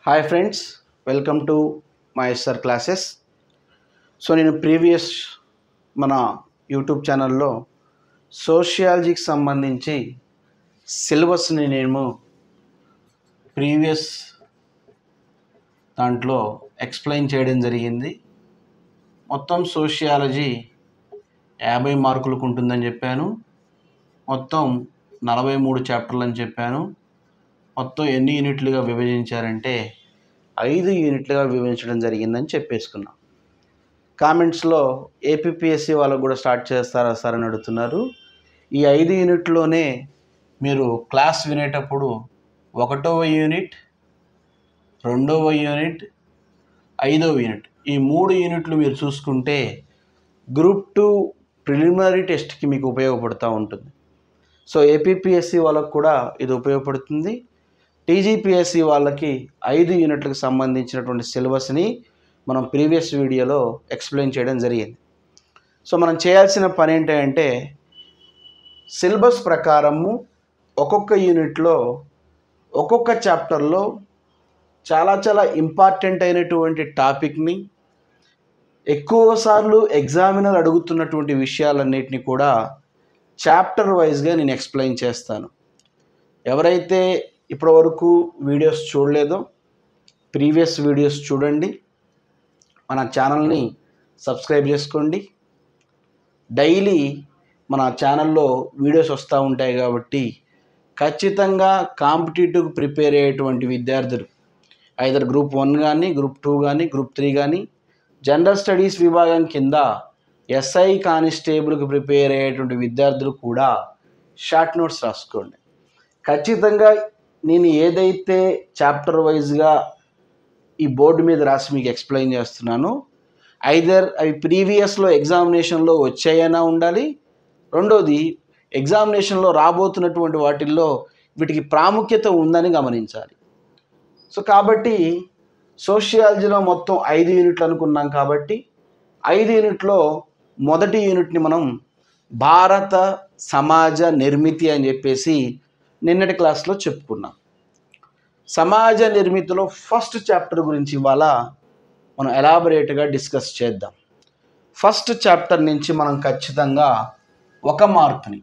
Hi friends, welcome to my SR classes. So నేను previous మన YouTube ఛానల్లో సోషియాలజీకి సంబంధించి సిలబస్ని నేను ప్రీవియస్ దాంట్లో ఎక్స్ప్లెయిన్ చేయడం జరిగింది. మొత్తం సోషియాలజీ 50 మార్కులకు ఉంటుందని చెప్పాను. మొత్తం 43 చాప్టర్లు అని చెప్పాను. మొత్తం ఎన్ని యూనిట్లుగా విభజించారంటే 5 యూనిట్లుగా విభజించడం జరిగిందని చెప్పేసుకున్నాం. కామెంట్స్లో ఏపీపీఎస్సీ వాళ్ళకు కూడా స్టార్ట్ చేస్తారా సార్ అని అడుగుతున్నారు. ఈ 5 యూనిట్లోనే మీరు క్లాస్ వినేటప్పుడు 1వ యూనిట్, 2వ యూనిట్, 5వ యూనిట్ ఈ 3 యూనిట్లు మీరు చూసుకుంటే గ్రూప్ 2 ప్రిలిమినరీ టెస్ట్కి మీకు ఉపయోగపడుతూ ఉంటుంది. సో ఏపీపీఎస్సీ వాళ్ళకు కూడా ఇది ఉపయోగపడుతుంది. టీజీపీఎస్సీ వాళ్ళకి 5 యూనిట్లకు సంబంధించినటువంటి సిలబస్ని మనం ప్రీవియస్ వీడియోలో ఎక్స్ప్లెయిన్ చేయడం జరిగింది. సో మనం చేయాల్సిన పని ఏంటంటే సిలబస్ ప్రకారము ఒక్కొక్క యూనిట్లో ఒక్కొక్క చాప్టర్లో చాలా ఇంపార్టెంట్ అయినటువంటి టాపిక్ని ఎక్కువసార్లు ఎగ్జామినర్ అడుగుతున్నటువంటి విషయాలన్నిటిని కూడా చాప్టర్ వైజ్గా నేను ఎక్స్ప్లెయిన్ చేస్తాను. ఎవరైతే ఇప్పటివరకు వీడియోస్ చూడలేదో ప్రీవియస్ వీడియోస్ చూడండి, మన ఛానల్ని సబ్స్క్రైబ్ చేసుకోండి. డైలీ మన ఛానల్లో వీడియోస్ వస్తూ ఉంటాయి కాబట్టి ఖచ్చితంగా కాంపిటేటివ్కి ప్రిపేర్ అయ్యేటువంటి విద్యార్థులు ఐదర్ గ్రూప్ 1 కానీ, గ్రూప్ 2 కానీ, గ్రూప్ 3 కానీ, జనరల్ స్టడీస్ విభాగం కింద ఎస్ఐ కానిస్టేబుల్కి ప్రిపేర్ అయ్యేటువంటి విద్యార్థులు కూడా షార్ట్ నోట్స్ రాసుకోండి. ఖచ్చితంగా నేను ఏదైతే చాప్టర్ వైజ్గా ఈ బోర్డు మీద రాసి మీకు ఎక్స్ప్లెయిన్ చేస్తున్నానో ఐదర్ అవి ప్రీవియస్లో ఎగ్జామినేషన్లో వచ్చాయైనా ఉండాలి, రెండోది ఎగ్జామినేషన్లో రాబోతున్నటువంటి వాటిల్లో వీటికి ప్రాముఖ్యత ఉందని గమనించాలి. సో కాబట్టి సోషియాలజీలో మొత్తం 5 యూనిట్లు అనుకున్నాం కాబట్టి 5 యూనిట్లో మొదటి యూనిట్ని మనం భారత సమాజ నిర్మితి అని చెప్పేసి నిన్నటి క్లాస్లో చెప్పుకున్నాం. సమాజ నిర్మితిలో ఫస్ట్ చాప్టర్ గురించి ఇవాళ మనం ఎలాబరేట్గా డిస్కస్ చేద్దాం. ఫస్ట్ చాప్టర్ నుంచి మనం ఖచ్చితంగా 1 మార్కుని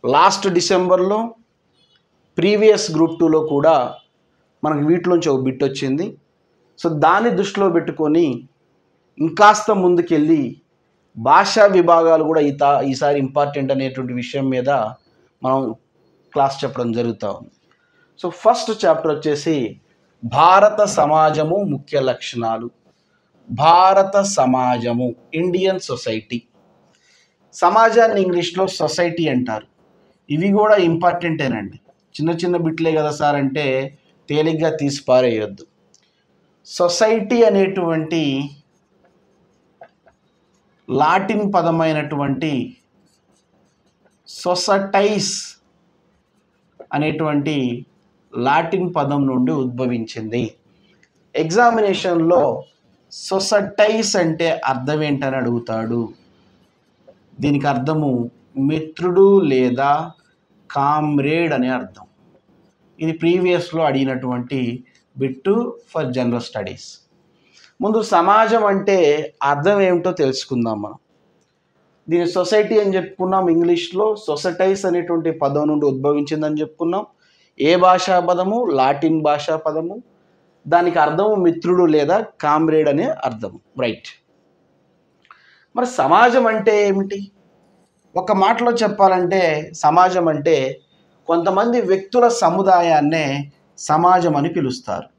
లాస్ట్ డిసెంబర్లో ప్రీవియస్ గ్రూప్ 2లో కూడా మనకు వీటిలోంచి ఒక బిట్ వచ్చింది. సో దాన్ని దృష్టిలో పెట్టుకొని ఇంకాస్త ముందుకెళ్ళి భాషా విభాగాలు కూడా ఈసారి ఇంపార్టెంట్ అనేటువంటి విషయం మీద మనం క్లాస్ చెప్పడం జరుగుతూ ఉంది. సో ఫస్ట్ చాప్టర్ వచ్చేసి భారత సమాజము ముఖ్య లక్షణాలు. భారత సమాజము, ఇండియన్ సొసైటీ. సమాజాన్ని ఇంగ్లీష్లో సొసైటీ అంటారు. ఇవి కూడా ఇంపార్టెంటేనండి. చిన్న బిట్లే కదా సార్ అంటే తేలిగ్గా తీసి పారేయొద్దు. సొసైటీ అనేటువంటి లాటిన్ పదమైనటువంటి సొసటైస్ అనేటువంటి లాటిన్ పదం నుండి ఉద్భవించింది. ఎగ్జామినేషన్లో సొసటైస్ అంటే అర్థం ఏంటని అడుగుతాడు. దీనికి అర్థము మిత్రుడు లేదా కామ్రేడ్ అనే అర్థం. ఇది ప్రీవియస్లో అడిగినటువంటి బిట్టు ఫర్ జనరల్ స్టడీస్. ముందు సమాజం అంటే అర్థం ఏమిటో తెలుసుకుందాం. మనం దీని సొసైటీ అని చెప్పుకున్నాం. ఇంగ్లీష్లో సొసటైస్ అనేటువంటి పదం నుండి ఉద్భవించిందని చెప్పుకున్నాం. ఏ భాషా పదము? లాటిన్ భాషా పదము. దానికి అర్థము మిత్రుడు లేదా కామ్రేడ్ అనే అర్థము. రైట్. మరి సమాజం అంటే ఏమిటి? ఒక మాటలో చెప్పాలంటే సమాజం అంటే కొంతమంది వ్యక్తుల సముదాయాన్నే సమాజం అని పిలుస్తారు.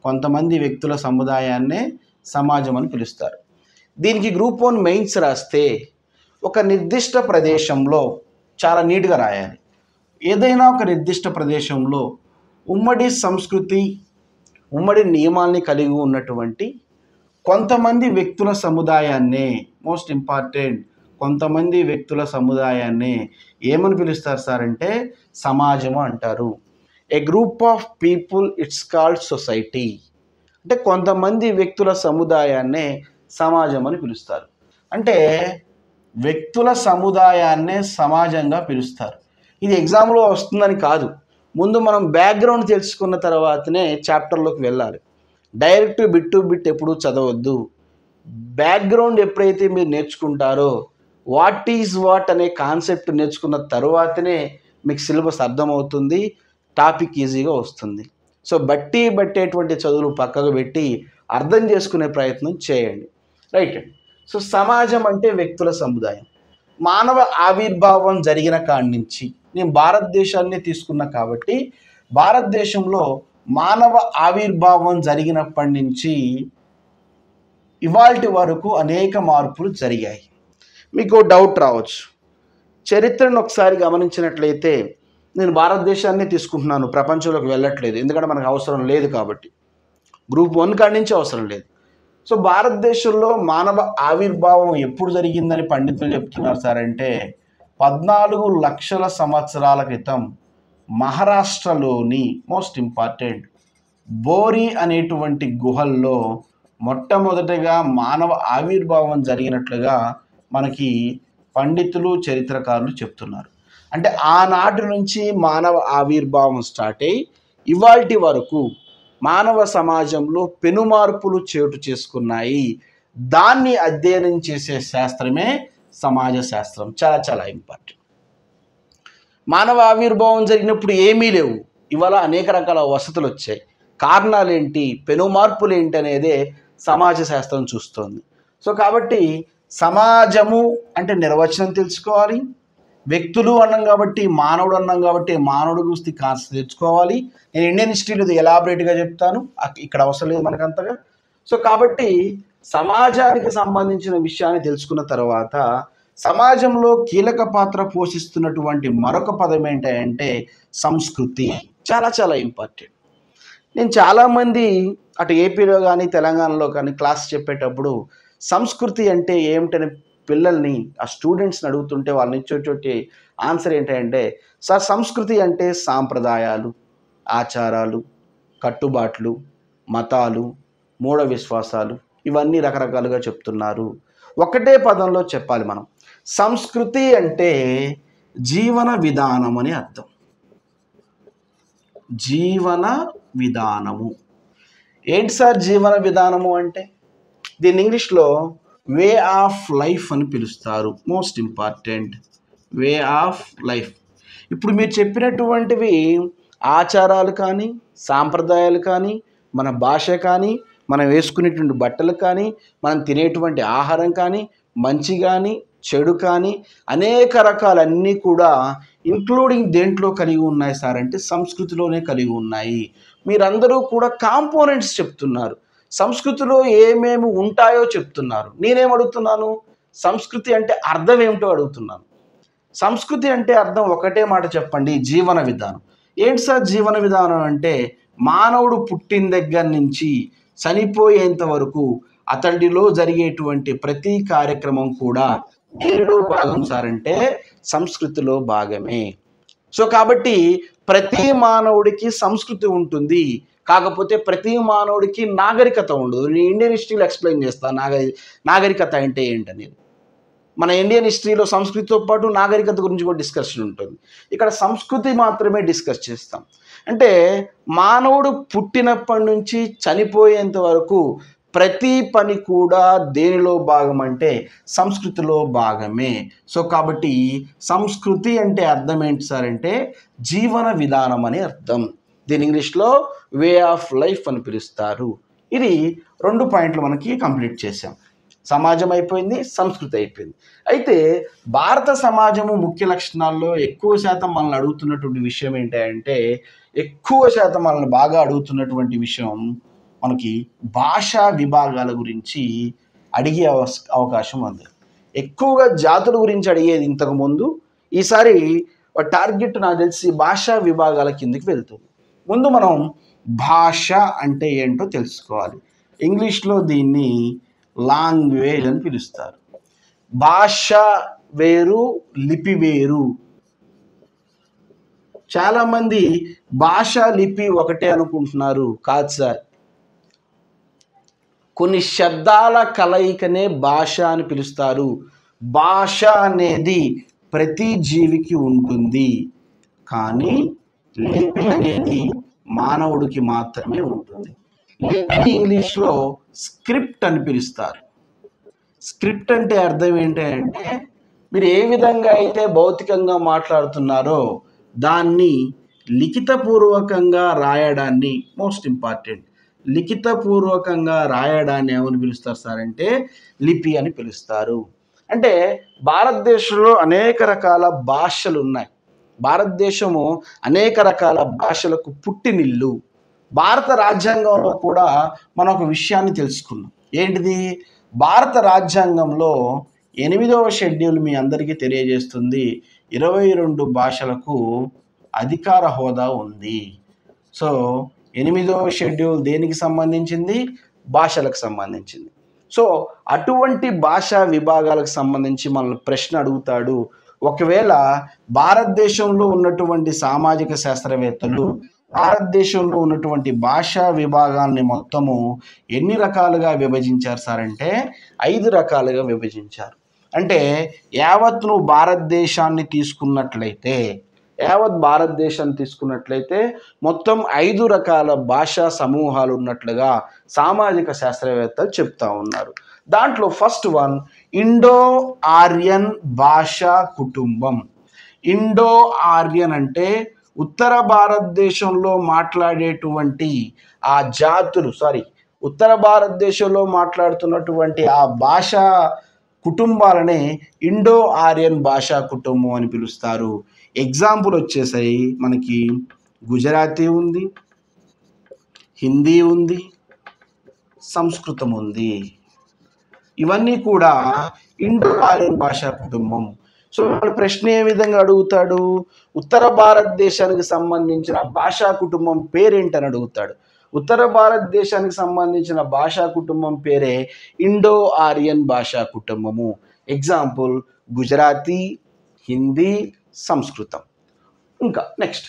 కొంతమంది వ్యక్తుల సముదాయాన్నే సమాజం అని పిలుస్తారు. దీనికి గ్రూప్ 1 మెయిన్స్ రాస్తే ఒక నిర్దిష్ట ప్రదేశంలో చాలా నీట్గా రాయాలి. ఏదైనా ఒక నిర్దిష్ట ప్రదేశంలో ఉమ్మడి సంస్కృతి, ఉమ్మడి నియమాల్ని కలిగి ఉన్నటువంటి కొంతమంది వ్యక్తుల సముదాయాన్నే, మోస్ట్ ఇంపార్టెంట్, కొంతమంది వ్యక్తుల సముదాయాన్నే ఏమని పిలుస్తారు సార్ అంటే సమాజము అంటారు. A group of people it's called society. అంటే కొంతమంది వ్యక్తుల సముదాయాన్నే సమాజం అని పిలుస్తారు. అంటే వ్యక్తుల సముదాయాన్నే సమాజంగా పిలుస్తారు. ఇది ఎగ్జామ్లో వస్తుందని కాదు, ముందు మనం బ్యాక్గ్రౌండ్ తెలుసుకున్న తర్వాతనే చాప్టర్లోకి వెళ్ళాలి. డైరెక్ట్ బిట్ టు బిట్ ఎప్పుడూ చదవద్దు. బ్యాక్గ్రౌండ్ ఎప్పుడైతే మీరు నేర్చుకుంటారో వాట్ ఈజ్ వాట్ అనే కాన్సెప్ట్ నేర్చుకున్న తర్వాతనే మీకు సిలబస్ అర్థమవుతుంది, టాపిక్ ఈజీగా వస్తుంది. సో బట్టేటువంటి చదువులు పక్కకు పెట్టి అర్థం చేసుకునే ప్రయత్నం చేయండి. రైట్ అండి. సో సమాజం అంటే వ్యక్తుల సముదాయం. మానవ ఆవిర్భావం జరిగిన కాడి నుంచి, నేను భారతదేశాన్ని తీసుకున్నా కాబట్టి భారతదేశంలో మానవ ఆవిర్భావం జరిగినప్పటి నుంచి ఇవాల్టి వరకు అనేక మార్పులు జరిగాయి. మీకు డౌట్ రావచ్చు, చరిత్రను ఒకసారి గమనించినట్లయితే, నేను భారతదేశాన్ని తీసుకుంటున్నాను, ప్రపంచంలోకి వెళ్ళట్లేదు, ఎందుకంటే మనకు అవసరం లేదు కాబట్టి, గ్రూప్ 1 కాడి నుంచి అవసరం లేదు. సో భారతదేశంలో మానవ ఆవిర్భావం ఎప్పుడు జరిగిందని పండితులు చెప్తున్నారు సార్ అంటే 14 లక్షల సంవత్సరాల క్రితం మహారాష్ట్రలోని మోస్ట్ ఇంపార్టెంట్ బోరి అనేటువంటి గుహల్లో మొట్టమొదటిగా మానవ ఆవిర్భావం జరిగినట్లుగా మనకి పండితులు చరిత్రకారులు చెప్తున్నారు. అంటే ఆనాటి నుంచి మానవ ఆవిర్భావం స్టార్ట్ అయ్యి ఇవాల్టి వరకు మానవ సమాజంలో పెనుమార్పులు చోటు చేసుకున్నాయి. దాన్ని అధ్యయనం చేసే శాస్త్రమే సమాజ శాస్త్రం. చాలా చాలా ఇంపార్టెంట్. మానవ ఆవిర్భావం జరిగినప్పుడు ఏమీ లేవు, ఇవాళ అనేక రకాల వసతులు వచ్చాయి. కారణాలు ఏంటి, పెనుమార్పులు ఏంటి అనేదే సమాజ శాస్త్రం చూస్తోంది. సో కాబట్టి సమాజము అంటే నిర్వచనం తెలుసుకోవాలి, వ్యక్తులు అన్నాం కాబట్టి మానవుడు అన్నాం కాబట్టి మానవుడు గురించి కాస్త తెచ్చుకోవాలి. నేను ఇండియన్ హిస్టరీలో ఎలాబరేట్గా చెప్తాను, ఇక్కడ అవసరం లేదు మనకు అంతగా. సో కాబట్టి సమాజానికి సంబంధించిన విషయాన్ని తెలుసుకున్న తర్వాత సమాజంలో కీలక పాత్ర పోషిస్తున్నటువంటి మరొక పదం ఏంటంటే సంస్కృతి. చాలా చాలా ఇంపార్టెంట్. నేను చాలామంది అటు ఏపీలో కానీ తెలంగాణలో కానీ క్లాస్ చెప్పేటప్పుడు సంస్కృతి అంటే ఏమిటని పిల్లల్ని ఆ స్టూడెంట్స్ని అడుగుతుంటే వాళ్ళని ఇచ్చేటువంటి ఆన్సర్ ఏంటంటే, సార్ సంస్కృతి అంటే సాంప్రదాయాలు, ఆచారాలు, కట్టుబాట్లు, మతాలు, మూఢ విశ్వాసాలు, ఇవన్నీ రకరకాలుగా చెప్తున్నారు. ఒకటే పదంలో చెప్పాలి మనం, సంస్కృతి అంటే జీవన విధానం అని అర్థం. జీవన విధానము ఏంటి సార్ జీవన విధానము అంటే? దీన్ని ఇంగ్లీష్లో వే ఆఫ్ లైఫ్ అని పిలుస్తారు. Most important, way of life. ఇప్పుడు మీరు చెప్పినటువంటివి ఆచారాలు కానీ, సాంప్రదాయాలు కానీ, మన భాష కానీ, మనం వేసుకునేటువంటి బట్టలు కానీ, మనం తినేటువంటి ఆహారం కానీ, మంచి కానీ చెడు కానీ, అనేక రకాలన్నీ కూడా ఇంక్లూడింగ్ దేంట్లో కలిగి ఉన్నాయి సార్ అంటే సంస్కృతిలోనే కలిగి ఉన్నాయి. మీరందరూ కూడా కాంపోనెంట్స్ చెప్తున్నారు, సంస్కృతిలో ఏమేమి ఉంటాయో చెప్తున్నారు. నేనేమడుగుతున్నాను, సంస్కృతి అంటే అర్థం ఏమిటో అడుగుతున్నాను. సంస్కృతి అంటే అర్థం ఒకటే మాట చెప్పండి, జీవన విధానం. ఏంటి సార్ జీవన విధానం అంటే? మానవుడు పుట్టిన దగ్గర నుంచి చనిపోయేంత వరకు అతడిలో జరిగేటువంటి ప్రతి కార్యక్రమం కూడా ఏదో భాగం సార్ అంటే సంస్కృతిలో భాగమే. సో కాబట్టి ప్రతి మానవుడికి సంస్కృతి ఉంటుంది, కాకపోతే ప్రతి మానవుడికి నాగరికత ఉండదు. నేను ఇండియన్ హిస్టరీలో ఎక్స్ప్లెయిన్ చేస్తాను నాగరికత అంటే ఏంటనేది. మన ఇండియన్ హిస్టరీలో సంస్కృతితో పాటు నాగరికత గురించి కూడా డిస్కషన్ ఉంటుంది. ఇక్కడ సంస్కృతి మాత్రమే డిస్కస్ చేస్తాం. అంటే మానవుడు పుట్టినప్పటి నుంచి చనిపోయేంత వరకు ప్రతి పని కూడా దేనిలో భాగం అంటే సంస్కృతిలో భాగమే. సో కాబట్టి సంస్కృతి అంటే అర్థం ఏంటి సార్ అంటే జీవన విధానం అని అర్థం. దీని ఇంగ్లీష్లో వే ఆఫ్ లైఫ్ అని పిలుస్తారు. ఇది 2 పాయింట్లు మనకి కంప్లీట్ చేసాం. సమాజం అయిపోయింది, సంస్కృతి అయిపోయింది. అయితే భారత సమాజము ముఖ్య లక్షణాల్లో ఎక్కువ శాతం మనల్ని అడుగుతున్నటువంటి విషయం ఏంటంటే, ఎక్కువ శాతం మనల్ని బాగా అడుగుతున్నటువంటి విషయం మనకి భాషా విభాగాల గురించి అడిగే అవకాశం ఉంది. ఎక్కువగా జాతుల గురించి అడిగేది ఇంతకుముందు, ఈసారి టార్గెట్ నాకు తెలిసి భాషా విభాగాల కిందకి వెళ్తుంది. ముందు మనం భాష అంటే ఏంటో తెలుసుకోవాలి. ఇంగ్లీష్లో దీన్ని లాంగ్వేజ్ అని పిలుస్తారు. భాష వేరు, లిపి వేరు. చాలామంది భాష లిపి ఒకటే అనుకుంటున్నారు. కాదు సార్, కొన్ని శబ్దాల కలయికనే భాష అని పిలుస్తారు. భాష అనేది ప్రతి జీవికి ఉంటుంది, కానీ లిపి అనేది మానవుడికి మాత్రమే ఉంటుంది. లిపి ఇంగ్లీష్లో స్క్రిప్ట్ అని పిలుస్తారు. స్క్రిప్ట్ అంటే అర్థం ఏంటంటే మీరు ఏ విధంగా అయితే భౌతికంగా మాట్లాడుతున్నారో దాన్ని లిఖితపూర్వకంగా రాయడాన్ని, మోస్ట్ ఇంపార్టెంట్, లిఖితపూర్వకంగా రాయడాన్ని ఏమని పిలుస్తారు సార్ అంటే లిపి అని పిలుస్తారు. అంటే భారతదేశంలో అనేక రకాల భాషలు ఉన్నాయి. భారతదేశము అనేక రకాల భాషలకు పుట్టినిల్లు. భారత రాజ్యాంగంలో కూడా మనం ఒక విషయాన్ని తెలుసుకున్నాం. ఏంటిది? భారత రాజ్యాంగంలో 8వ షెడ్యూల్ మీ అందరికీ తెలియజేస్తుంది 22 భాషలకు అధికార హోదా ఉంది. సో 8వ షెడ్యూల్ దేనికి సంబంధించింది? భాషలకు సంబంధించింది. సో అటువంటి భాషా విభాగాలకు సంబంధించి మనల్ని ప్రశ్న అడుగుతాడు. ఒకవేళ భారతదేశంలో ఉన్నటువంటి సామాజిక శాస్త్రవేత్తలు భారతదేశంలో ఉన్నటువంటి భాషా విభాగాల్ని మొత్తము ఎన్ని రకాలుగా విభజించారు సార్ అంటే 5 రకాలుగా విభజించారు. అంటే యావత్ నువ్వు భారతదేశాన్ని తీసుకున్నట్లయితే మొత్తం 5 రకాల భాషా సమూహాలు ఉన్నట్లుగా సామాజిక శాస్త్రవేత్తలు చెప్తా ఉన్నారు. దాంట్లో ఫస్ట్ వన్ ఇండో ఆర్యన్ భాషా కుటుంబం. ఇండో ఆర్యన్ అంటే ఉత్తర భారతదేశంలో మాట్లాడేటువంటి ఆ జాతులు, ఉత్తర భారతదేశంలో మాట్లాడుతున్నటువంటి ఆ భాషా కుటుంబాలనే ఇండో ఆర్యన్ భాషా కుటుంబం అని పిలుస్తారు. ఎగ్జాంపుల్ వచ్చేసాయి మనకి గుజరాతీ ఉంది, హిందీ ఉంది, సంస్కృతం ఉంది. ఇవన్నీ కూడా ఇండో ఆర్యన్ భాషా కుటుంబం. సో వాడు ప్రశ్న ఏ విధంగా అడుగుతాడు? ఉత్తర భారతదేశానికి సంబంధించిన భాషా కుటుంబం పేరేంటని అడుగుతాడు. ఉత్తర భారతదేశానికి సంబంధించిన భాషా కుటుంబం పేరే ఇండో ఆర్యన్ భాషా కుటుంబము. ఎగ్జాంపుల్ గుజరాతీ, హిందీ, సంస్కృతం. ఇంకా నెక్స్ట్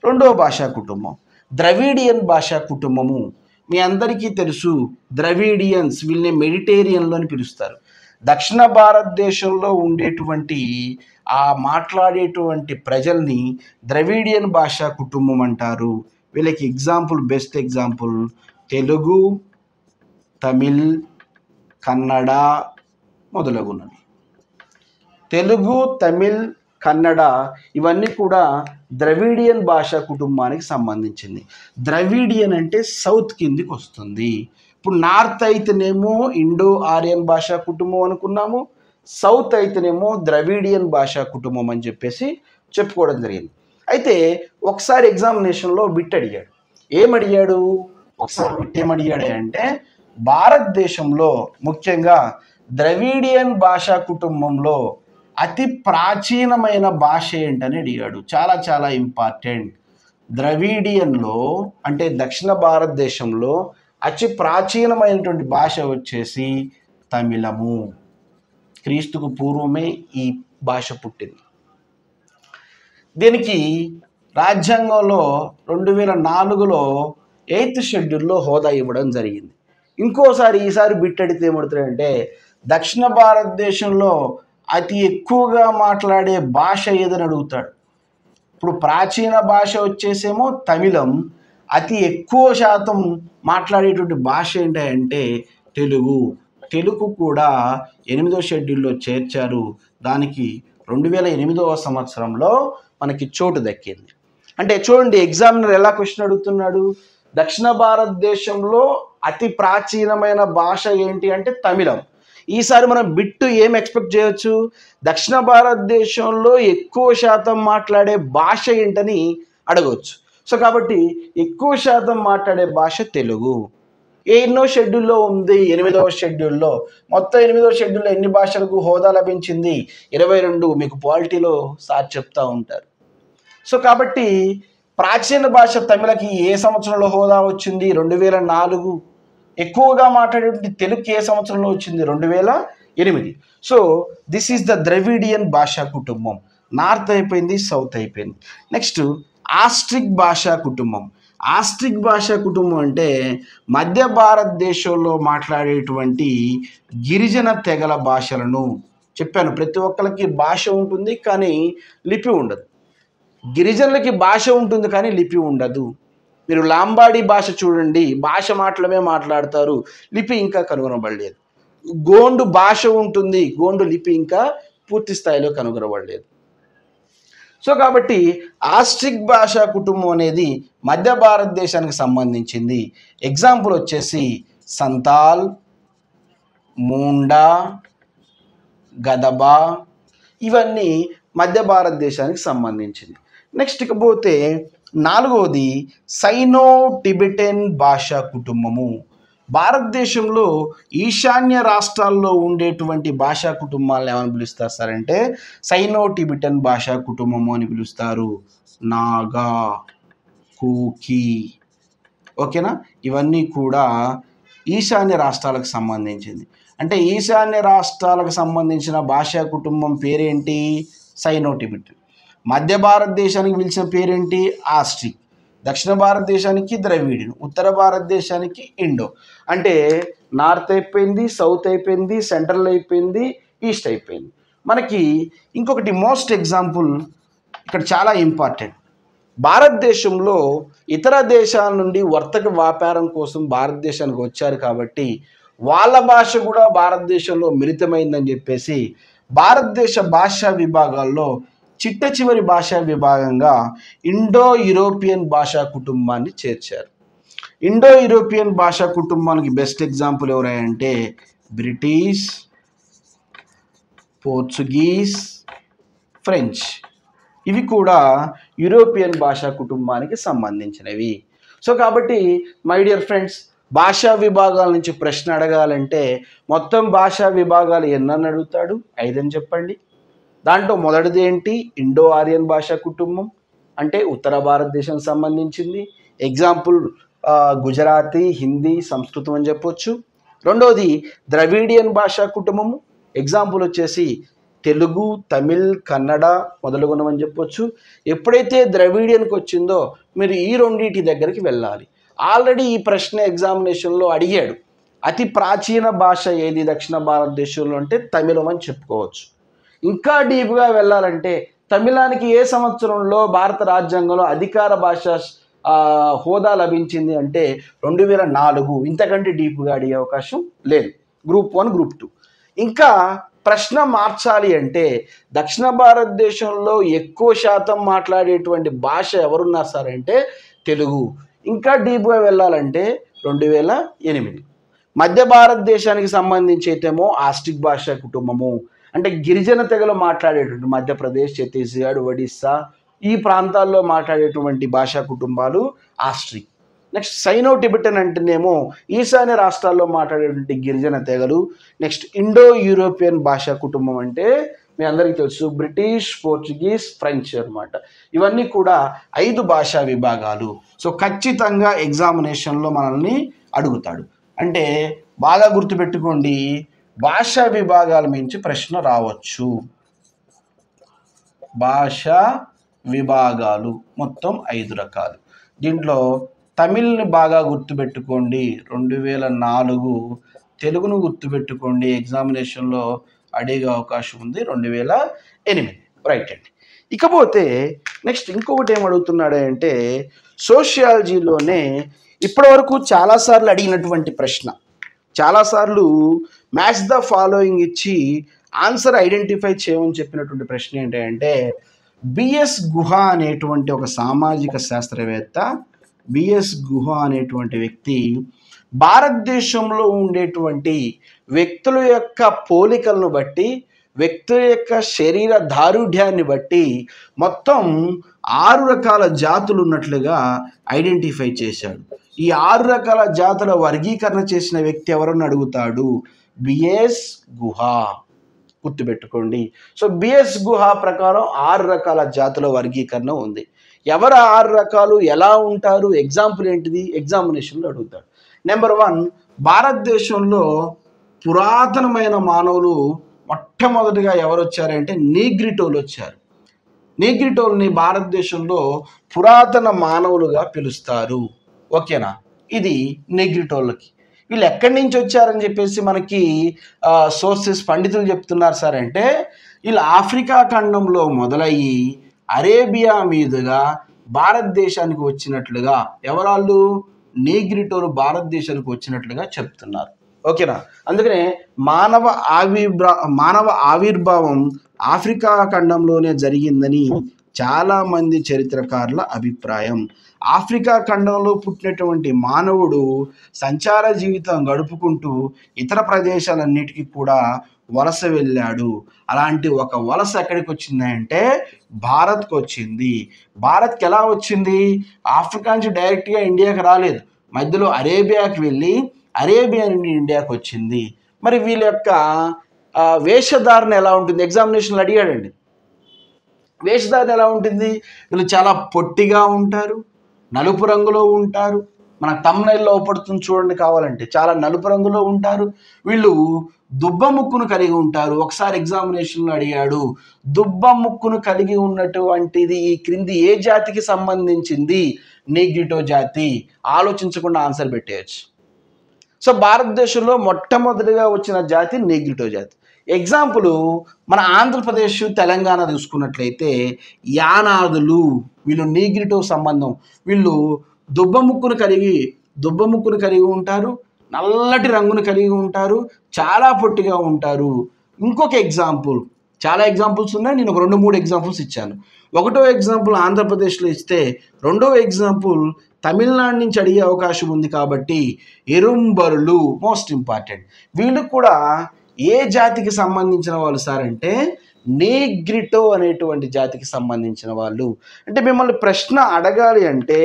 రెండవ భాషా కుటుంబం ద్రవిడియన్ భాషా కుటుంబము. మీ అందరికీ తెలుసు ద్రవిడియన్స్, వీళ్ళని మెడిటేరియన్లో అని పిలుస్తారు. దక్షిణ భారతదేశంలో ఉండేటువంటి ఆ మాట్లాడేటువంటి ప్రజల్ని ద్రవిడియన్ భాషా కుటుంబం అంటారు. వీళ్ళకి బెస్ట్ ఎగ్జాంపుల్ తెలుగు, తమిళ్, కన్నడ మొదలగునవి. తెలుగు, తమిళ్, కన్నడ ఇవన్నీ కూడా ద్రవిడియన్ భాషా కుటుంబానికి సంబంధించింది. ద్రవిడియన్ అంటే సౌత్ కిందికి వస్తుంది. ఇప్పుడు నార్త్ అయితేనేమో ఇండో ఆర్యన్ భాషా కుటుంబం అనుకున్నాము, సౌత్ అయితేనేమో ద్రవిడియన్ భాషా కుటుంబం అని చెప్పేసి చెప్పుకోవడం జరిగింది. అయితే ఒకసారి ఎగ్జామినేషన్లో బిట్ అడిగాడు. ఏమడిగాడు అంటే భారతదేశంలో ముఖ్యంగా ద్రవిడియన్ భాషా కుటుంబంలో అతి ప్రాచీనమైన భాష ఏంటని అడిగాడు. చాలా చాలా ఇంపార్టెంట్. ద్రవిడియన్లో అంటే దక్షిణ భారతదేశంలో అతి ప్రాచీనమైనటువంటి భాష వచ్చేసి తమిళము. క్రీస్తుకు పూర్వమే ఈ భాష పుట్టింది. దీనికి రాజ్యాంగంలో 2004లో 8th షెడ్యూల్లో హోదా ఇవ్వడం జరిగింది. ఈసారి బిట్ అడిగితే ఏమడుతాడంటే దక్షిణ భారతదేశంలో అతి ఎక్కువగా మాట్లాడే భాష ఏదని అడుగుతాడు. ఇప్పుడు ప్రాచీన భాష వచ్చేసేమో తమిళం, అతి ఎక్కువ శాతం మాట్లాడేటువంటి భాష ఏంటంటే తెలుగు కూడా 8వ షెడ్యూల్లో చేర్చారు. దానికి 2008వ సంవత్సరంలో మనకి చోటు దక్కింది. అంటే చూడండి ఎగ్జామినర్ ఎలా క్వశ్చన్ అడుగుతున్నాడు. దక్షిణ భారతదేశంలో అతి ప్రాచీనమైన భాష ఏంటి అంటే తమిళం. ఈసారి మనం బిట్టు ఏం ఎక్స్పెక్ట్ చేయొచ్చు? దక్షిణ భారతదేశంలో ఎక్కువ శాతం మాట్లాడే భాష ఏంటని అడగవచ్చు. సో కాబట్టి ఎక్కువ శాతం మాట్లాడే భాష తెలుగు. ఎన్నో షెడ్యూల్లో ఉంది? 8వ షెడ్యూల్లో. మొత్తం 8వ షెడ్యూల్లో ఎన్ని భాషలకు హోదా లభించింది? 22. మీకు పాలిటీలో సార్ చెప్తా ఉంటారు. సో కాబట్టి ప్రాచీన భాష తమిళకి ఏ సంవత్సరంలో హోదా వచ్చింది? 2004. ఎక్కువగా మాట్లాడేటువంటి తెలుగుకి ఏ సంవత్సరంలో వచ్చింది? 2008. So this is the Dravidian భాషా కుటుంబం. నార్త్ అయిపోయింది, సౌత్ అయిపోయింది. నెక్స్ట్ ఆస్ట్రిక్ భాషా కుటుంబం. ఆస్ట్రిక్ భాషా కుటుంబం అంటే మధ్య భారతదేశంలో మాట్లాడేటువంటి గిరిజన తెగల భాషలను చెప్పాను. ప్రతి ఒక్కరికి భాష ఉంటుంది కానీ లిపి ఉండదు. గిరిజనులకి భాష ఉంటుంది కానీ లిపి ఉండదు. మీరు లాంబాడీ భాష చూడండి, భాష మాత్రమే మాట్లాడతారు, లిపి ఇంకా కనుగొనబడలేదు. గోండు భాష ఉంటుంది, గోండు లిపి ఇంకా పూర్తి స్థాయిలో కనుగొనబడలేదు. సో కాబట్టి ఆస్ట్రిక్ భాషా కుటుంబం అనేది మధ్య భారతదేశానికి సంబంధించింది. ఎగ్జాంపుల్ వచ్చేసి సంతాల్, మూండా, గదబా, ఇవన్నీ మధ్య భారతదేశానికి సంబంధించింది. నెక్స్ట్ ఇకపోతే 4వది సైనో టిబెటన్ భాషా కుటుంబము. భారతదేశంలో ఈశాన్య రాష్ట్రాల్లో ఉండేటువంటి భాషా కుటుంబాలను ఏమని పిలుస్తారు సార్ అంటే సైనో టిబెటన్ భాషా కుటుంబము అని పిలుస్తారు. నాగా, కూకి, ఓకేనా, ఇవన్నీ కూడా ఈశాన్య రాష్ట్రాలకు సంబంధించింది. అంటే ఈశాన్య రాష్ట్రాలకు సంబంధించిన భాషా కుటుంబం పేరేంటి? Cyano Tibetan. మధ్య భారతదేశానికి పిలిచిన పేరేంటి? ఆస్ట్రిక్. దక్షిణ భారతదేశానికి ద్రవిడియన్, ఉత్తర భారతదేశానికి ఇండో. అంటే నార్త్ అయిపోయింది, సౌత్ అయిపోయింది, సెంట్రల్ అయిపోయింది, ఈస్ట్ అయిపోయింది. మనకి ఇంకొకటి మోస్ట్ ఎగ్జాంపుల్ ఇక్కడ చాలా ఇంపార్టెంట్. భారతదేశంలో ఇతర దేశాల నుండి వర్తక వ్యాపారం కోసం భారతదేశానికి వచ్చారు కాబట్టి వాళ్ళ భాష కూడా భారతదేశంలో మిళితమైందని చెప్పేసి భారతదేశ భాషా విభాగాల్లో చిట్ట చివరి భాషా విభాగంగా ఇండో యూరోపియన్ భాషా కుటుంబాన్ని చేర్చారు. ఇండో యూరోపియన్ భాషా కుటుంబానికి బెస్ట్ ఎగ్జాంపుల్ ఎవరంటే బ్రిటిష్, పోర్చుగీస్, ఫ్రెంచ్. ఇవి కూడా యూరోపియన్ భాషా కుటుంబానికి సంబంధించినవి. సో కాబట్టి మై డియర్ ఫ్రెండ్స్, భాషా విభాగాల నుంచి ప్రశ్న అడగాలంటే మొత్తం భాషా విభాగాలు ఎన్నని అడుగుతాడు? 5 అని చెప్పండి. దాంట్లో మొదటిది ఏంటి? ఇండో ఆరియన్ భాషా కుటుంబం, అంటే ఉత్తర భారతదేశం సంబంధించింది. ఎగ్జాంపుల్ గుజరాతీ, హిందీ, సంస్కృతం అని చెప్పొచ్చు. రెండవది ద్రవిడియన్ భాషా కుటుంబము, ఎగ్జాంపుల్ వచ్చేసి తెలుగు, తమిళ్, కన్నడ మొదలుగున్నవని చెప్పొచ్చు. ఎప్పుడైతే ద్రవిడియన్కి వచ్చిందో మీరు ఈ రెండింటి దగ్గరికి వెళ్ళాలి. ఆల్రెడీ ఈ ప్రశ్న ఎగ్జామినేషన్లో అడిగాడు. అతి ప్రాచీన భాష ఏది దక్షిణ భారతదేశంలో అంటే తమిళం అని చెప్పుకోవచ్చు. ఇంకా డీప్గా వెళ్ళాలంటే తమిళానికి ఏ సంవత్సరంలో భారత రాజ్యాంగంలో అధికార భాష హోదా లభించింది అంటే 2004. ఇంతకంటే డీప్గా అడిగే అవకాశం లేదు. Group 1, group 2. ఇంకా ప్రశ్న మార్చాలి అంటే దక్షిణ భారతదేశంలో ఎక్కువ శాతం మాట్లాడేటువంటి భాష ఎవరున్నారు సార్ అంటే తెలుగు. ఇంకా డీప్గా వెళ్ళాలంటే 2008. మధ్య భారతదేశానికి సంబంధించి అయితేమో ఆస్ట్రిక్ భాషా కుటుంబము, అంటే గిరిజన తెగలు మాట్లాడేటువంటి మధ్యప్రదేశ్, ఛత్తీస్గఢ్, ఒడిస్సా ఈ ప్రాంతాల్లో మాట్లాడేటువంటి భాషా కుటుంబాలు ఆస్ట్రిక్. నెక్స్ట్ సైనో టిబెటన్ అంటేనేమో ఈశాన్య రాష్ట్రాల్లో మాట్లాడేటువంటి గిరిజన తెగలు. నెక్స్ట్ ఇండో యూరోపియన్ భాషా కుటుంబం అంటే మీ అందరికీ తెలుసు బ్రిటిష్, పోర్చుగీస్, ఫ్రెంచ్ అన్నమాట. ఇవన్నీ కూడా 5 భాషా విభాగాలు. సో ఖచ్చితంగా ఎగ్జామినేషన్లో మనల్ని అడుగుతాడు. అంటే బాగా గుర్తుపెట్టుకోండి, భాషా విభాగాల నుంచి ప్రశ్న రావచ్చు. భాషా విభాగాలు మొత్తం 5 రకాలు. దీంట్లో తమిళ్ని బాగా గుర్తుపెట్టుకోండి 2004, తెలుగును గుర్తుపెట్టుకోండి ఎగ్జామినేషన్లో అడిగే అవకాశం ఉంది 2008. రైట్ అండి. ఇకపోతే నెక్స్ట్ ఇంకొకటి ఏం అడుగుతున్నాడు అంటే సోషియాలజీలోనే ఇప్పటివరకు చాలాసార్లు అడిగినటువంటి ప్రశ్న, చాలాసార్లు మ్యాచ్ ద ఫాలోయింగ్ ఇచ్చి ఆన్సర్ ఐడెంటిఫై చేయమని చెప్పినటువంటి ప్రశ్న ఏంటంటే బిఎస్ గుహ అనేటువంటి ఒక సామాజిక శాస్త్రవేత్త, బిఎస్ గుహ అనేటువంటి వ్యక్తి భారతదేశంలో ఉండేటువంటి వ్యక్తుల యొక్క పోలికలను బట్టి, వ్యక్తుల యొక్క శరీర దారుఢ్యాన్ని బట్టి మొత్తం 6 రకాల జాతులు ఉన్నట్లుగా ఐడెంటిఫై చేశాడు. ఈ 6 రకాల జాతుల వర్గీకరణ చేసిన వ్యక్తి ఎవరని అడుగుతాడు? బిఎస్ గుహ. గుర్తుపెట్టుకోండి. సో బిఎస్ గుహ ప్రకారం 6 రకాల జాతుల వర్గీకరణ ఉంది. ఎవరు 6 రకాలు, ఎలా ఉంటారు, ఎగ్జాంపుల్ ఏంటిది ఎగ్జామినేషన్లో అడుగుతాడు. నెంబర్ 1, భారతదేశంలో పురాతనమైన మానవులు మొట్టమొదటిగా ఎవరు వచ్చారంటే నీగ్రిటోలు వచ్చారు. నీగ్రిటోల్ని భారతదేశంలో పురాతన మానవులుగా పిలుస్తారు. ఓకేనా? ఇది నీగ్రిటోళ్ళకి. వీళ్ళు ఎక్కడి నుంచి వచ్చారని చెప్పేసి మనకి సోర్సెస్ పండితులు చెప్తున్నారు సార్ అంటే వీళ్ళు ఆఫ్రికా ఖండంలో మొదలయ్యి అరేబియా మీదుగా భారతదేశానికి వచ్చినట్లుగా ఎవరాళ్ళు నీగ్రిటోలు భారతదేశానికి వచ్చినట్లుగా చెప్తున్నారు. ఓకేనా? అందుకనే మానవ ఆవిర్భావం ఆఫ్రికా ఖండంలోనే జరిగిందని చాలామంది చరిత్రకారుల అభిప్రాయం. ఆఫ్రికా ఖండంలో పుట్టినటువంటి మానవుడు సంచార జీవితం గడుపుకుంటూ ఇతర ప్రదేశాలన్నిటికీ కూడా వలస వెళ్ళాడు. అలాంటి ఒక వలస ఎక్కడికి వచ్చింది అంటే భారత్కి వచ్చింది. భారత్కి ఎలా వచ్చింది? ఆఫ్రికా నుంచి డైరెక్ట్గా ఇండియాకి రాలేదు, మధ్యలో అరేబియాకి వెళ్ళి అరేబియా నుండి ఇండియాకి వచ్చింది. మరి వీళ్ళ యొక్క వేషధారణ ఎలా ఉంటుంది? ఎగ్జామినేషన్లో అడిగాడండి. వేషధారణ ఎలా ఉంటుంది? వీళ్ళు చాలా పొట్టిగా ఉంటారు, నలుపు రంగులో ఉంటారు. మన తమ్నైల్లో పడుతుంది చూడండి కావాలంటే, చాలా నలుపు రంగులో ఉంటారు. వీళ్ళు దుబ్బ ముక్కును కలిగి ఉంటారు. ఒకసారి ఎగ్జామినేషన్లో అడిగాడు, దుబ్బ ముక్కును కలిగి ఉన్నటువంటిది ఈ క్రింది ఏ జాతికి సంబంధించింది? నీగ్రిటో జాతి. ఆలోచించకుండా ఆన్సర్ పెట్టేయచ్చు. సో భారతదేశంలో మొట్టమొదటిగా వచ్చిన జాతి నీగ్రిటో జాతి. ఎగ్జాంపుల్ మన ఆంధ్రప్రదేశ్ తెలంగాణ చూసుకున్నట్లయితే యానాదులు, వీళ్ళు నీగ్రిటో సంబంధం. వీళ్ళు దుబ్బ ముక్కును కలిగి ఉంటారు, నల్లటి రంగును కలిగి ఉంటారు, చాలా పొట్టిగా ఉంటారు. ఇంకొక ఎగ్జాంపుల్, చాలా ఎగ్జాంపుల్స్ ఉన్నాయి, నేను ఒక 2-3 ఎగ్జాంపుల్స్ ఇచ్చాను. ఒకటో ఎగ్జాంపుల్ ఆంధ్రప్రదేశ్లో ఇస్తే, రెండో ఎగ్జాంపుల్ తమిళనాడు నుంచి అడిగే అవకాశం ఉంది కాబట్టి ఎరుంబరులు మోస్ట్ ఇంపార్టెంట్. వీళ్ళు కూడా ఏ జాతికి సంబంధించిన వాళ్ళు సార్ అంటే నీగ్రిటో అనేటువంటి జాతికి సంబంధించిన వాళ్ళు. అంటే మిమ్మల్ని ప్రశ్న అడగాలి అంటే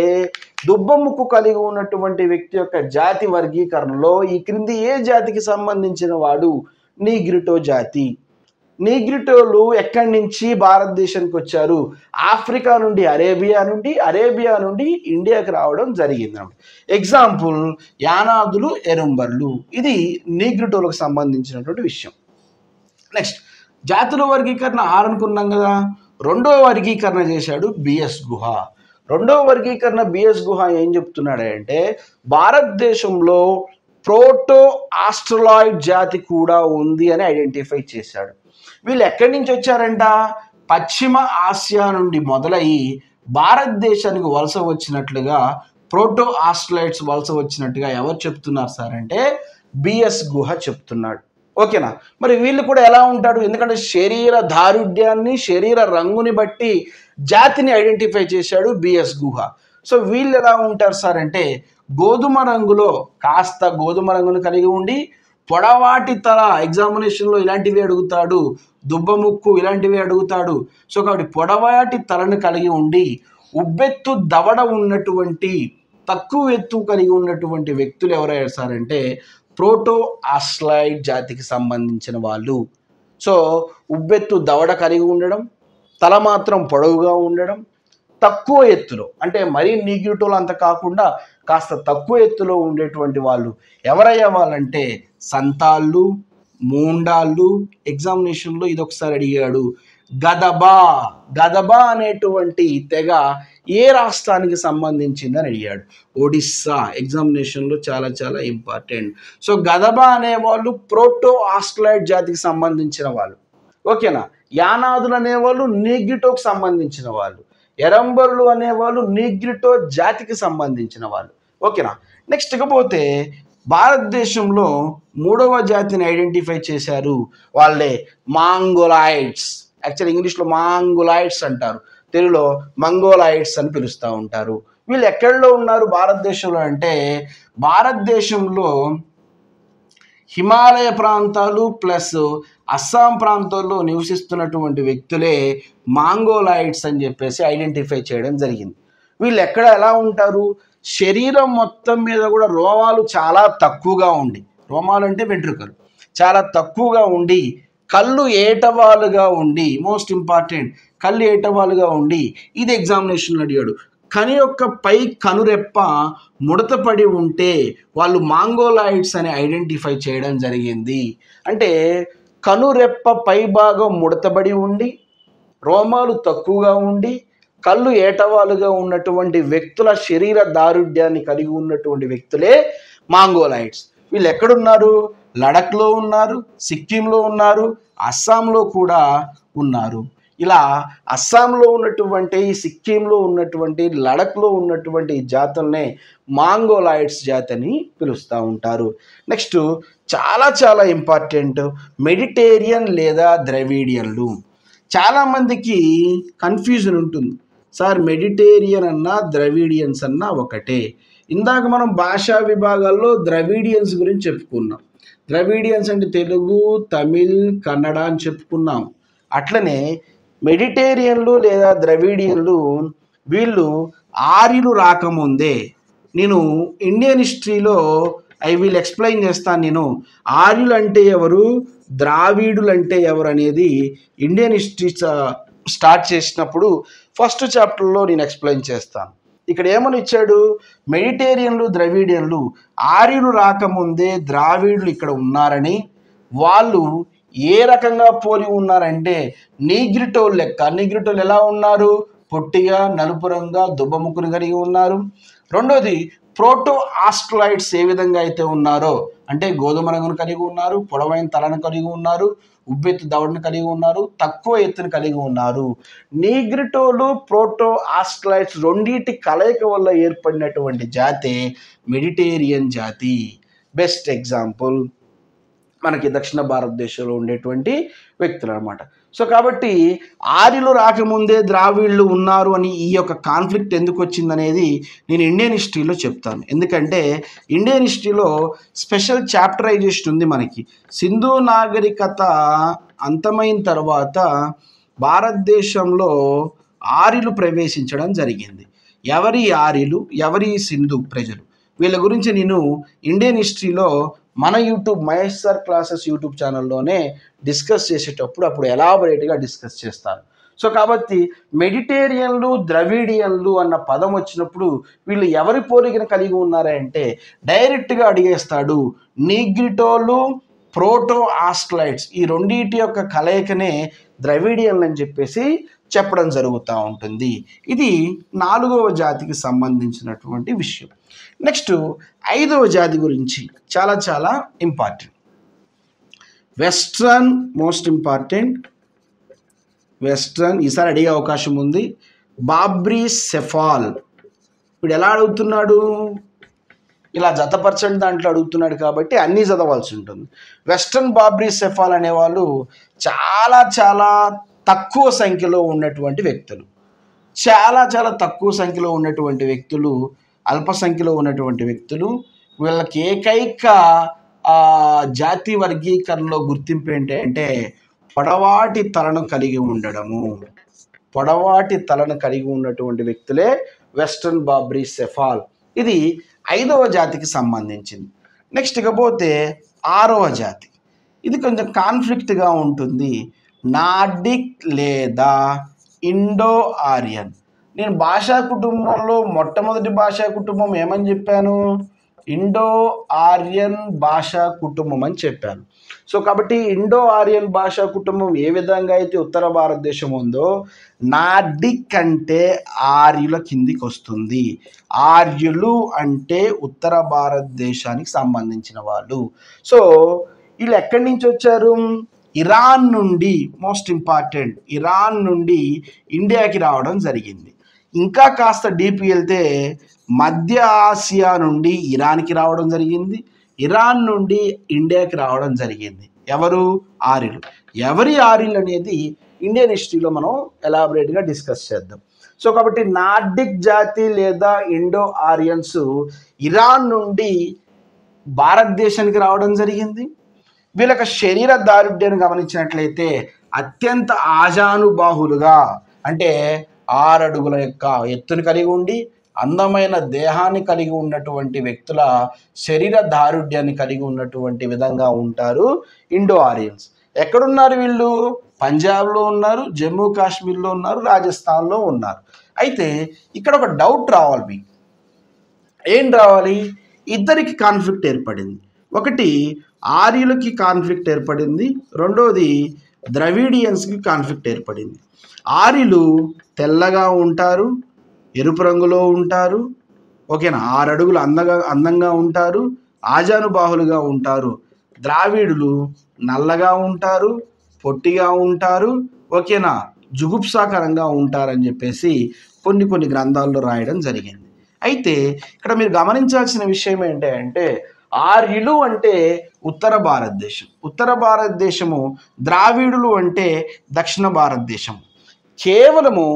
దుబ్బ ముక్కు కలిగి ఉన్నటువంటి వ్యక్తి యొక్క జాతి వర్గీకరణలో ఈ క్రింది ఏ జాతికి సంబంధించిన వాడు? నీగ్రిటో జాతి. నీగ్రిటోలు ఎక్కడి నుంచి భారతదేశానికి వచ్చారు? ఆఫ్రికా నుండి, అరేబియా నుండి ఇండియాకి రావడం జరిగింది. ఎగ్జాంపుల్ యానాదులు, ఎరుంబర్లు. ఇది నీగ్రిటోలకు సంబంధించినటువంటి విషయం. నెక్స్ట్ జాతుల వర్గీకరణ 6 అనుకున్నాం కదా. రెండో వర్గీకరణ చేశాడు బిఎస్ గుహ. రెండవ వర్గీకరణ బిఎస్ గుహ ఏం చెప్తున్నాడంటే భారతదేశంలో ప్రోటో ఆస్ట్రలాయిడ్ జాతి కూడా ఉంది అని ఐడెంటిఫై చేశాడు. వీళ్ళు ఎక్కడి నుంచి వచ్చారంట? పశ్చిమ ఆసియా నుండి మొదలయ్యి భారతదేశానికి వలస వచ్చినట్లుగా, ప్రోటో ఆస్ట్రలాయిడ్స్ వలస వచ్చినట్టుగా ఎవరు చెప్తున్నారు సార్ అంటే బిఎస్ గుహ చెప్తున్నాడు. ఓకేనా? మరి వీళ్ళు కూడా ఎలా ఉంటాడు? ఎందుకంటే శరీర దారుఢ్యాన్ని, శరీర రంగుని బట్టి జాతిని ఐడెంటిఫై చేశాడు బిఎస్ గుహ. సో వీళ్ళు ఎలా ఉంటారు సార్ అంటే గోధుమ రంగులో, కాస్త గోధుమ రంగును కలిగి ఉండి పొడవాటి తల, ఎగ్జామినేషన్లో ఇలాంటివి అడుగుతాడు, దుబ్బ ముక్కు ఇలాంటివి అడుగుతాడు. సో కాబట్టి పొడవాటి తలను కలిగి ఉండి ఉబ్బెత్తు దవడ ఉన్నటువంటి, తక్కువ ఎత్తు కలిగి ఉన్నటువంటి వ్యక్తులు ఎవరయ్యారు సార్ అంటే ప్రోటో ఆస్ట్రలాయిడ్ జాతికి సంబంధించిన వాళ్ళు. సో ఉబ్బెత్తు దవడ కలిగి ఉండడం, తల మాత్రం పొడవుగా ఉండడం, తక్కువ ఎత్తులో, అంటే మరీ నీగ్రిటోలు అంత కాకుండా కాస్త తక్కువ ఎత్తులో ఉండేటువంటి వాళ్ళు ఎవరయ్యే వాళ్ళంటే సంతాళ్ళు, మూండాళ్ళు. ఎగ్జామినేషన్లో ఇది ఒకసారి అడిగాడు. గదబా అనేటువంటి తెగ ఏ రాష్ట్రానికి సంబంధించిందని అడిగాడు? ఒడిస్సా. ఎగ్జామినేషన్లో చాలా చాలా ఇంపార్టెంట్. సో గదబా అనేవాళ్ళు ప్రోటో ఆస్ట్రలాయిడ్ జాతికి సంబంధించిన వాళ్ళు. ఓకేనా? యానాదులు అనేవాళ్ళు నీగ్రిటోకి సంబంధించిన వాళ్ళు. ఎరంబరులు అనేవాళ్ళు నీగ్రిటో జాతికి సంబంధించిన వాళ్ళు. ఓకేనా? నెక్స్ట్ ఇకపోతే భారతదేశంలో 3వ జాతిని ఐడెంటిఫై చేశారు, వాళ్ళే మాంగోలాయిడ్స్. యాక్చువల్ ఇంగ్లీష్లో మాంగోలాయిడ్స్ అంటారు, తెలుగులో మంగోలాయిడ్స్ అని పిలుస్తూ ఉంటారు. వీళ్ళు ఎక్కడలో ఉన్నారు భారతదేశంలో అంటే భారతదేశంలో హిమాలయ ప్రాంతాలు ప్లస్ అస్సాం ప్రాంతాల్లో నివసిస్తున్నటువంటి వ్యక్తులే మాంగోలాయిడ్స్ అని చెప్పేసి ఐడెంటిఫై చేయడం జరిగింది. వీళ్ళు ఎక్కడ ఎలా ఉంటారు? శరీరం మొత్తం మీద కూడా రోమాలు చాలా తక్కువగా ఉండి, రోమాలు అంటే వెంట్రుకలు చాలా తక్కువగా ఉండి, కళ్ళు ఏటవాలుగా ఉండి, మోస్ట్ ఇంపార్టెంట్, కళ్ళు ఏటవాలుగా ఉండి, ఇది ఎగ్జామినేషన్లో అడిగాడు. కని యొక్క పై కనురెప్ప ముడతపడి ఉంటే వాళ్ళు మాంగోలాయిడ్స్ అని ఐడెంటిఫై చేయడం జరిగింది. అంటే కనురెప్ప పై భాగం ముడతబడి ఉండి, రోమాలు తక్కువగా ఉండి, కళ్ళు ఏటవాలుగా ఉన్నటువంటి వ్యక్తుల శరీర దారుఢ్యాన్ని కలిగి ఉన్నటువంటి వ్యక్తులే మాంగోలాయిడ్స్. వీళ్ళు ఎక్కడున్నారు? లడఖ్లో ఉన్నారు, సిక్కింలో ఉన్నారు, అస్సాంలో కూడా ఉన్నారు. ఇలా అస్సాంలో ఉన్నటువంటి, సిక్కింలో ఉన్నటువంటి, లడఖ్లో ఉన్నటువంటి జాతుల్నే మాంగోలాయిడ్స్ జాతి అని పిలుస్తూ ఉంటారు. నెక్స్ట్ చాలా చాలా ఇంపార్టెంట్, మెడిటేరియన్ లేదా ద్రవిడియన్లు. చాలామందికి కన్ఫ్యూజన్ ఉంటుంది, సార్ మెడిటేరియన్ అన్నా ద్రవిడియన్స్ అన్నా ఒకటే. ఇందాక మనం భాషా విభాగాల్లో ద్రవిడియన్స్ గురించి చెప్పుకున్నాం. ద్రవిడియన్స్ అంటే తెలుగు, తమిళ్, కన్నడ అని చెప్పుకున్నాం. అట్లనే మెడిటేరియన్లు లేదా ద్రవిడియన్లు వీళ్ళు ఆర్యులు రాకముందే, నేను ఇండియన్ హిస్టరీలో ఐ విల్ ఎక్స్ప్లెయిన్ చేస్తాను. నేను ఆర్యులు అంటే ఎవరు, ద్రావిడులు అంటే ఎవరు అనేది ఇండియన్ హిస్టరీ స్టార్ట్ చేసినప్పుడు ఫస్ట్ చాప్టర్లో నేను ఎక్స్ప్లెయిన్ చేస్తాను. ఇక్కడ ఏమని ఇచ్చాడు, మెడిటేరియన్లు ద్రవిడియన్లు ఆర్యులు రాకముందే ద్రావిడులు ఇక్కడ ఉన్నారని, వాళ్ళు ఏ రకంగా పోలి ఉన్నారంటే నీగ్రిటోల్ లెక్క. నీగ్రిటోల్ ఎలా ఉన్నారు, పొట్టిగా, నలుపు రంగుగా, దుబ్బముక్కును కలిగి ఉన్నారు. రెండోది ప్రోటో ఆస్ట్రలాయిడ్స్ ఏ విధంగా అయితే ఉన్నారో, అంటే గోధుమ రంగును కలిగి ఉన్నారు, పొడవైన తలను కలిగి ఉన్నారు, ఉబ్బెత్తు దవడను కలిగి ఉన్నారు, తక్కువ ఎత్తును కలిగి ఉన్నారు. నీగ్రిటోలు, ప్రోటో ఆస్ట్రలాయిడ్స్ రెండింటి కలయిక వల్ల ఏర్పడినటువంటి జాతి మెడిటేరియన్ జాతి. బెస్ట్ ఎగ్జాంపుల్ మనకి దక్షిణ భారతదేశంలో ఉండేటువంటి వ్యక్తులు అనమాట. సో కాబట్టి ఆర్యులు రాకముందే ద్రావిడులు ఉన్నారు అని ఈ యొక్క కాన్ఫ్లిక్ట్ ఎందుకు వచ్చిందనేది నేను ఇండియన్ హిస్టరీలో చెప్తాను. ఎందుకంటే ఇండియన్ హిస్టరీలో స్పెషల్ చాప్టరైజేషన్ ఉంది మనకి. సింధు నాగరికత అంతమైన తర్వాత భారతదేశంలో ఆర్యులు ప్రవేశించడం జరిగింది. ఎవరి ఆర్యులు, ఎవరి సింధు ప్రజలు, వీళ్ళ గురించి నేను ఇండియన్ హిస్టరీలో మన YouTube Mahesh sir classes YouTube ఛానల్లోనే డిస్కస్ చేసేటప్పుడు అప్పుడు ఎలాబొరేట్గా డిస్కస్ చేస్తాను. సో కాబట్టి మెడిటేరియన్లు ద్రవిడియన్లు అన్న పదం వచ్చినప్పుడు వీళ్ళు ఎవరి పోలికను కలిగి ఉన్నారంటే డైరెక్ట్గా అడిగేస్తాడు. నీగ్రిటోలు, ప్రోటో ఆస్ట్రలాయిడ్స్ ఈ రెండింటి యొక్క కలయికనే ద్రవిడియన్లు అని చెప్పేసి చెప్పడం జరుగుతూ ఉంటుంది. ఇది 4వ జాతికి సంబంధించినటువంటి విషయం. నెక్స్ట్ 5వ జాతి గురించి చాలా చాలా important. Western, most important western, ఈసారి అడిగే అవకాశం ఉంది. బాబ్రీసెఫాల్. ఇప్పుడు ఎలా అడుగుతున్నాడు, ఇలా జతపరచండి దాంట్లో అడుగుతున్నాడు కాబట్టి అన్నీ చదవాల్సి ఉంటుంది. వెస్ట్రన్ బాబ్రీసెఫాల్ అనేవాళ్ళు చాలా చాలా తక్కువ సంఖ్యలో ఉన్నటువంటి వ్యక్తులు. చాలా చాలా తక్కువ సంఖ్యలో ఉన్నటువంటి వ్యక్తులు, అల్ప సంఖ్యలో ఉన్నటువంటి వ్యక్తులు. వీళ్ళకి ఏకైక జాతి వర్గీకరణలో గుర్తింపు ఏంటంటే పొడవాటి తలను కలిగి ఉండడము. పొడవాటి తలను కలిగి ఉన్నటువంటి వ్యక్తులే వెస్ట్రన్ బాబ్రీసెఫాల్. ఇది 5వ జాతికి సంబంధించింది. నెక్స్ట్ ఇకపోతే 6వ జాతి. ఇది కొంచెం కాన్ఫ్లిక్ట్గా ఉంటుంది. నార్డిక్ లేదా ఇండో ఆరియన్. నేను భాషా కుటుంబంలో మొట్టమొదటి భాషా కుటుంబం ఏమని చెప్పాను, ఇండో ఆరియన్ భాషా కుటుంబం అని చెప్పాను. సో కాబట్టి ఇండో ఆరియన్ భాషా కుటుంబం ఏ విధంగా అయితే ఉత్తర భారతదేశం ఉందో, నార్డిక్ అంటే ఆర్యుల కిందికి వస్తుంది. ఆర్యులు అంటే ఉత్తర భారతదేశానికి సంబంధించిన వాళ్ళు. సో వీళ్ళు ఎక్కడి నుంచి వచ్చారు, ఇరాన్ నుండి, మోస్ట్ ఇంపార్టెంట్, ఇరాన్ నుండి ఇండియాకి రావడం జరిగింది. ఇంకా కాస్త డీప్ వెళ్తే మధ్య ఆసియా నుండి ఇరాన్కి రావడం జరిగింది. ఇరాన్ నుండి ఇండియాకి రావడం జరిగింది. ఎవరు, ఆర్యులు. ఎవరి ఆర్యులు అనేది ఇండియన్ హిస్టరీలో మనం ఎలాబొరేట్గా డిస్కస్ చేద్దాం. సో కాబట్టి నార్డిక్ జాతి లేదా ఇండో ఆరియన్స్ ఇరాన్ నుండి భారతదేశానికి రావడం జరిగింది. వీళ్ళకి శరీర దారుఢ్యాన్ని గమనించినట్లయితే అత్యంత ఆజానుబాహులుగా, అంటే 6 అడుగుల యొక్క ఎత్తును కలిగి ఉండి అందమైన దేహాన్ని కలిగి ఉన్నటువంటి వ్యక్తుల శరీర దారుఢ్యాన్ని కలిగి ఉన్నటువంటి విధంగా ఉంటారు ఇండో ఆరియన్స్. ఎక్కడున్నారు వీళ్ళు, పంజాబ్లో ఉన్నారు, జమ్మూ కాశ్మీర్లో ఉన్నారు, రాజస్థాన్లో ఉన్నారు. అయితే ఇక్కడ ఒక డౌట్ రావాలి మీకు. ఏం రావాలి, ఇద్దరికి కాన్ఫ్లిక్ట్ ఏర్పడింది. ఒకటి ఆర్యులకి కాన్ఫ్లిక్ట్ ఏర్పడింది, రెండోది ద్రవిడియన్స్కి కాన్ఫ్లిక్ట్ ఏర్పడింది. ఆర్యులు తెల్లగా ఉంటారు, ఎరుపు రంగులో ఉంటారు, ఓకేనా, 6 అడుగులు అందంగా ఉంటారు, ఆజానుబాహులుగా ఉంటారు. ద్రావిడులు నల్లగా ఉంటారు, పొట్టిగా ఉంటారు, ఓకేనా, జుగుప్సాకరంగా ఉంటారని చెప్పేసి కొన్ని గ్రంథాల్లో రాయడం జరిగింది. అయితే ఇక్కడ మీరు గమనించాల్సిన విషయం ఏంటంటే ఆర్యులు అంటే ఉత్తర భారతదేశం, ఉత్తర భారతదేశము, ద్రావిడులు అంటే దక్షిణ భారతదేశం. కేవలము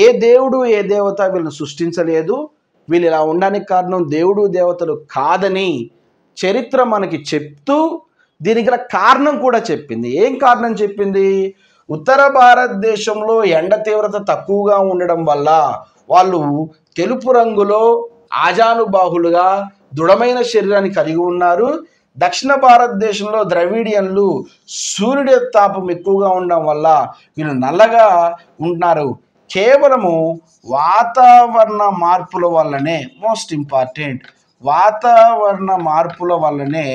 ఏ దేవుడు ఏ దేవత వీళ్ళని సృష్టించలేదు, వీళ్ళు ఇలా ఉండడానికి కారణం దేవుడు దేవతలు కాదని చరిత్ర మనకి చెప్తూ దీనికి గల కారణం కూడా చెప్పింది. ఏం కారణం చెప్పింది? ఉత్తర భారతదేశంలో ఎండ తీవ్రత తక్కువగా ఉండడం వల్ల వాళ్ళు తెలుపు రంగులో ఆజానుబాహులుగా దృఢమైన శరీరాన్ని కలిగి ఉన్నారు. దక్షిణ భారతదేశంలో ద్రవిడియన్లు సూర్యుడి తాపం ఎక్కువగా ఉండడం వల్ల వీళ్ళు నల్లగా ఉంటున్నారు. కేవలము వాతావరణ మార్పుల వల్లనే, మోస్ట్ ఇంపార్టెంట్, వాతావరణ మార్పుల వల్లనే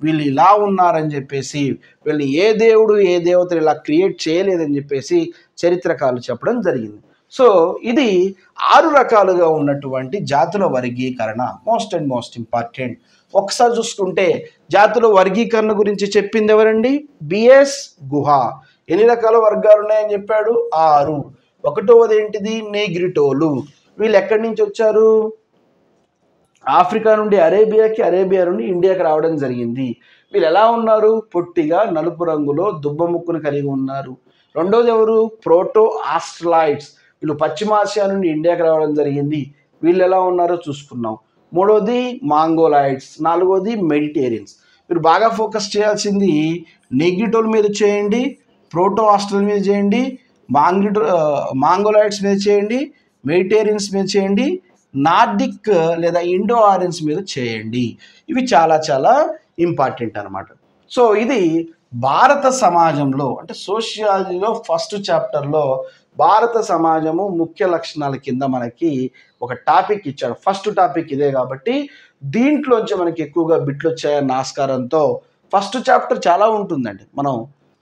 వీళ్ళు ఇలా ఉన్నారని చెప్పేసి, వీళ్ళు ఏ దేవుడు ఏ దేవతలు ఇలా క్రియేట్ చేయలేదని చెప్పేసి చరిత్రకారులు చెప్పడం జరిగింది. సో ఇది 6 రకాలుగా ఉన్నటువంటి జాతుల వర్గీకరణ, మోస్ట్ ఇంపార్టెంట్. ఒకసారి చూసుకుంటే జాతుల వర్గీకరణ గురించి చెప్పింది ఎవరండి? బిఎస్ గుహ. ఎన్ని రకాల వర్గాలు ఉన్నాయని చెప్పాడు? 6. 1వది ఏంటిది? నెగ్రిటోలు. వీళ్ళు ఎక్కడి నుంచి వచ్చారు? ఆఫ్రికా నుండి అరేబియాకి, అరేబియా నుండి ఇండియాకి రావడం జరిగింది. వీళ్ళు ఎలా ఉన్నారు? పొట్టిగా నలుపు రంగులో దుబ్బ ముక్కును కలిగి ఉన్నారు. 2వది ఎవరు? Proto Australoids. వీళ్ళు పశ్చిమాసియా నుండి ఇండియాకి రావడం జరిగింది. వీళ్ళు ఎలా ఉన్నారో చూసుకున్నాం. 3వది మాంగోలాయిడ్స్. 4వది మెడిటేరియన్స్. మీరు బాగా ఫోకస్ చేయాల్సింది నెగ్రిటోల్ మీద చేయండి, ప్రోటో ఆస్ట్రల్ మీద చేయండి, మాంగోలాయిడ్స్ మీద చేయండి, మెడిటేరియన్స్ మీద చేయండి, నార్డిక్ లేదా ఇండో ఆరియన్స్ మీద చేయండి. ఇవి చాలా ఇంపార్టెంట్ అన్నమాట. సో ఇది భారత సమాజంలో, అంటే సోషియాలజీలో ఫస్ట్ చాప్టర్లో భారత సమాజము ముఖ్య లక్షణాల కింద మనకి ఒక టాపిక్ ఇచ్చాడు. ఫస్ట్ టాపిక్ ఇదే కాబట్టి దీంట్లోంచి మనకి ఎక్కువగా బిట్లు వచ్చాయన్న ఆస్కారంతో ఫస్ట్ చాప్టర్ చాలా ఉంటుందండి. మనం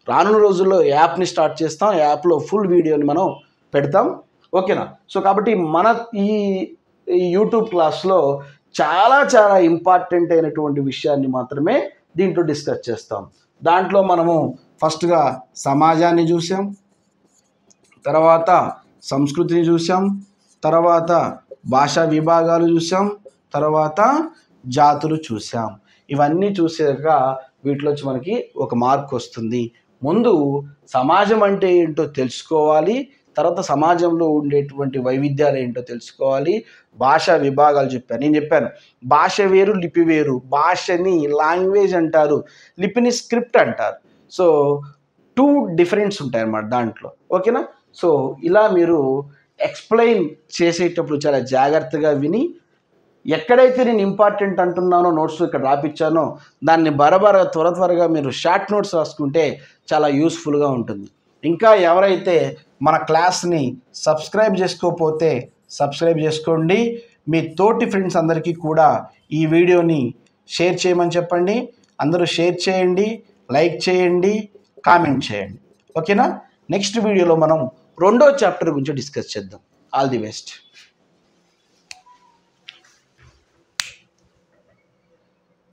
రానున్న రోజుల్లో యాప్ని స్టార్ట్ చేస్తాం, యాప్లో ఫుల్ వీడియోని మనం పెడతాం. ఓకేనా? సో కాబట్టి మన ఈ యూట్యూబ్ క్లాస్లో చాలా ఇంపార్టెంట్ అయినటువంటి విషయాన్ని మాత్రమే దీంట్లో డిస్కస్ చేస్తాం. దాంట్లో మనము ఫస్ట్గా సమాజాన్ని చూసాం, తర్వాత సంస్కృతిని చూసాం, తర్వాత భాషా విభాగాలు చూసాం, తర్వాత జాతులు చూసాం. ఇవన్నీ చూసాక వీటిలోంచి మనకి ఒక మార్క్ వస్తుంది. ముందు సమాజం అంటే ఏంటో తెలుసుకోవాలి, తర్వాత సమాజంలో ఉండేటువంటి వైవిధ్యాలు ఏంటో తెలుసుకోవాలి. భాషా విభాగాలు చెప్పాను. నేను చెప్పాను భాష వేరు, లిపి వేరు. భాషని లాంగ్వేజ్ అంటారు, లిపిని స్క్రిప్ట్ అంటారు. సో 2 డిఫరెన్స్ ఉంటాయి అన్నమాట దాంట్లో. ఓకేనా? సో ఇలా మీరు ఎక్స్ప్లెయిన్ చేసేటప్పుడు చాలా జాగ్రత్తగా విని, ఎక్కడైతే నేను ఇంపార్టెంట్ అంటున్నానో నోట్స్ ఇక్కడ రాపిచ్చానో దాన్ని త్వరగా మీరు షార్ట్ నోట్స్ రాసుకుంటే చాలా యూస్ఫుల్గా ఉంటుంది. ఇంకా ఎవరైతే మన క్లాస్ని సబ్స్క్రైబ్ చేసుకోకపోతే సబ్స్క్రైబ్ చేసుకోండి. మీ తోటి ఫ్రెండ్స్ అందరికీ కూడా ఈ వీడియోని షేర్ చేయమని చెప్పండి. అందరూ షేర్ చేయండి, లైక్ చేయండి, కామెంట్ చేయండి. ఓకేనా? నెక్స్ట్ వీడియోలో మనం 2వ చాప్టర్ గురించి డిస్కస్ చేద్దాం. All the best.